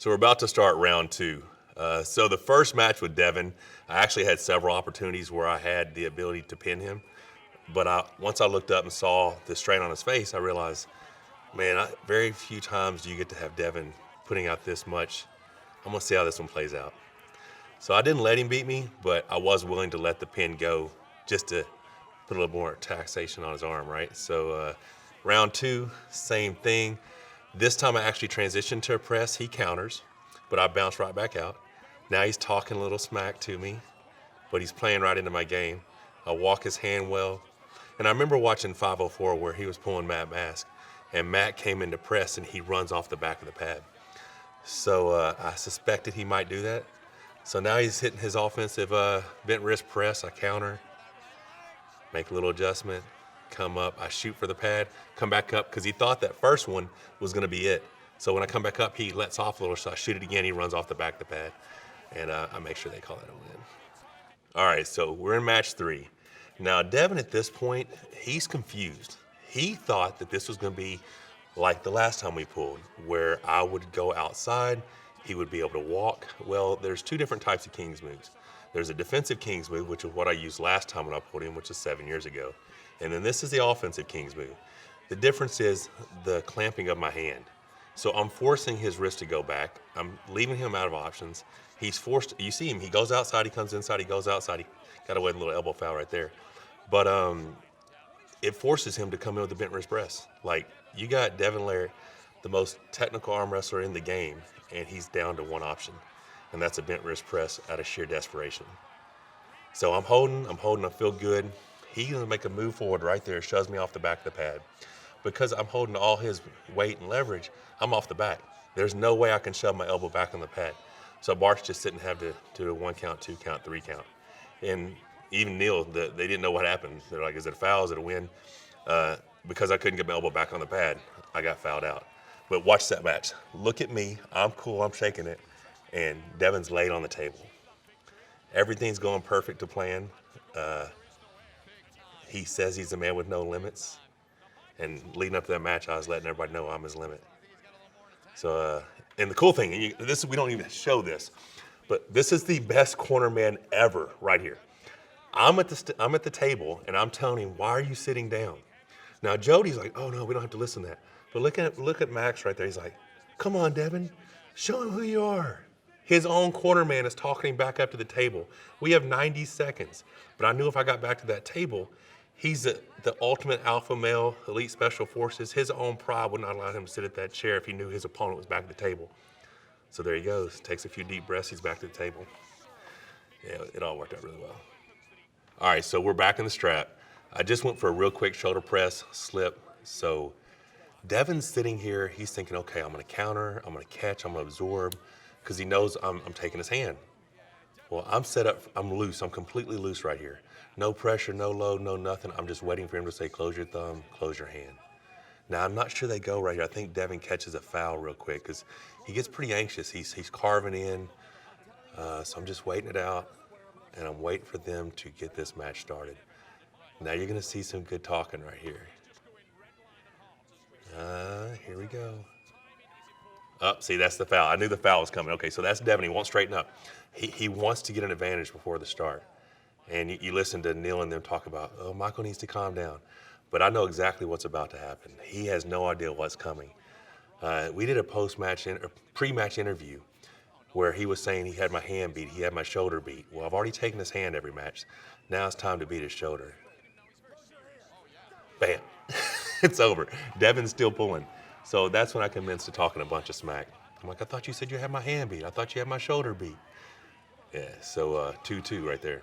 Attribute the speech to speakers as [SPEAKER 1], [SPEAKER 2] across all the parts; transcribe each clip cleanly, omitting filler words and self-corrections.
[SPEAKER 1] So we're about to start round two. So the first match with Devon, I actually had several opportunities where I had the ability to pin him. But once I looked up and saw the strain on his face, I realized, man, very few times do you get to have Devon putting out this much. I'm going to see how this one plays out. So I didn't let him beat me, but I was willing to let the pin go just to put a little more taxation on his arm, right? So round two, same thing. This time I actually transitioned to a press. He counters, but I bounced right back out. Now he's talking a little smack to me, but he's playing right into my game. I walk his hand well. And I remember watching 504 where he was pulling Matt Mask, and Matt came into press and he runs off the back of the pad. So I suspected he might do that. So now he's hitting his offensive bent wrist press. I counter, make a little adjustment, come up, I shoot for the pad, come back up, because he thought that first one was going to be it. So when I come back up, he lets off a little, so I shoot it again, he runs off the back of the pad, and I make sure they call that a win. All right, so we're in match three. Now, Devon at this point, he's confused. He thought that this was going to be like the last time we pulled, where I would go outside, he would be able to walk. Well, there's two different types of King's moves. There's a defensive King's move, which is what I used last time when I pulled him, which is 7 years ago. And then this is the offensive King's move. The difference is the clamping of my hand. So I'm forcing his wrist to go back. I'm leaving him out of options. He's forced, you see him, he goes outside, he comes inside, he goes outside. He got away with a little elbow foul right there. But it forces him to come in with the bent wrist press. Like, you got Devon Larratt, the most technical arm wrestler in the game, and he's down to one option, and that's a bent wrist press out of sheer desperation. So I'm holding, I feel good. He's gonna make a move forward right there, shoves me off the back of the pad. Because I'm holding all his weight and leverage, I'm off the back. There's no way I can shove my elbow back on the pad. So Bart's just sitting have to do a 1 count, 2 count, 3 count. And even Neil, they didn't know what happened. They're like, is it a foul, is it a win? Because I couldn't get my elbow back on the pad, I got fouled out. But watch that match. Look at me, I'm cool, I'm shaking it, and Devon's laid on the table. Everything's going perfect to plan. He says he's a man with no limits. And leading up to that match, I was letting everybody know I'm his limit. So, and the cool thing, we don't even show this, but this is the best corner man ever right here. I'm at the table, and I'm telling him, why are you sitting down? Now, Jody's like, oh, no, we don't have to listen to that. But look at Max right there. He's like, come on, Devon, show him who you are. His own corner man is talking him back up to the table. We have 90 seconds. But I knew if I got back to that table, he's the ultimate alpha male, elite special forces. His own pride would not allow him to sit at that chair if he knew his opponent was back at the table. So there he goes. Takes a few deep breaths. He's back to the table. Yeah, it all worked out really well. All right, so we're back in the strap. I just went for a real quick shoulder press, slip. So Devon's sitting here. He's thinking, okay, I'm going to counter, I'm going to catch, I'm going to absorb, because he knows I'm taking his hand. Well, I'm set up, I'm loose, I'm completely loose right here. No pressure, no load, no nothing. I'm just waiting for him to say, close your thumb, close your hand. Now, I'm not sure they go right here. I think Devon catches a foul real quick because he gets pretty anxious. He's carving in, so I'm just waiting it out, and I'm waiting for them to get this match started. Now you're gonna see some good talking right here. Here we go. Oh, see, that's the foul. I knew the foul was coming. Okay, so that's Devon. He won't straighten up. He wants to get an advantage before the start. And you listen to Neil and them talk about, oh, Michael needs to calm down. But I know exactly what's about to happen. He has no idea what's coming. We did a pre-match interview where he was saying he had my hand beat, he had my shoulder beat. Well, I've already taken his hand every match. Now it's time to beat his shoulder. Bam. It's over. Devon's still pulling. So that's when I commenced to talking a bunch of smack. I'm like, I thought you said you had my hand beat. I thought you had my shoulder beat. Yeah, so 2-2 right there.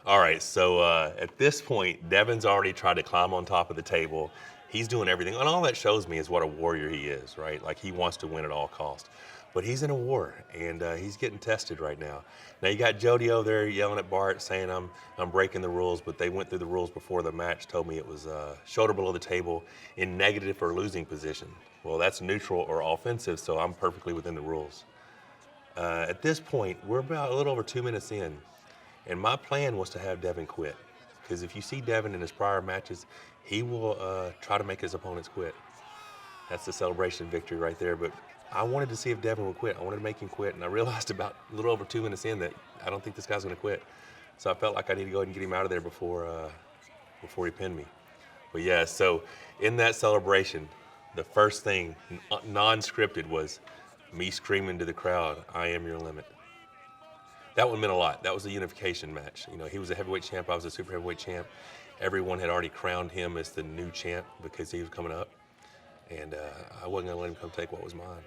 [SPEAKER 1] All right, so at this point, Devon's already tried to climb on top of the table. He's doing everything. And all that shows me is what a warrior he is, right? Like, he wants to win at all costs. But he's in a war, and he's getting tested right now. Now, you got Jody over there yelling at Bart, saying I'm breaking the rules, but they went through the rules before the match, told me it was shoulder below the table in negative or losing position. Well, that's neutral or offensive, so I'm perfectly within the rules. At this point, we're about a little over 2 minutes in, and my plan was to have Devon quit. Because if you see Devon in his prior matches, he will try to make his opponents quit. That's the celebration victory right there. But I wanted to see if Devon would quit. I wanted to make him quit, and I realized about a little over 2 minutes in that I don't think this guy's going to quit. So I felt like I need to go ahead and get him out of there before he pinned me. But yeah, so in that celebration, the first thing, non-scripted, was me screaming to the crowd, "I am your limit." That one meant a lot. That was a unification match. You know, he was a heavyweight champ, I was a super heavyweight champ. Everyone had already crowned him as the new champ because he was coming up. And I wasn't going to let him come take what was mine.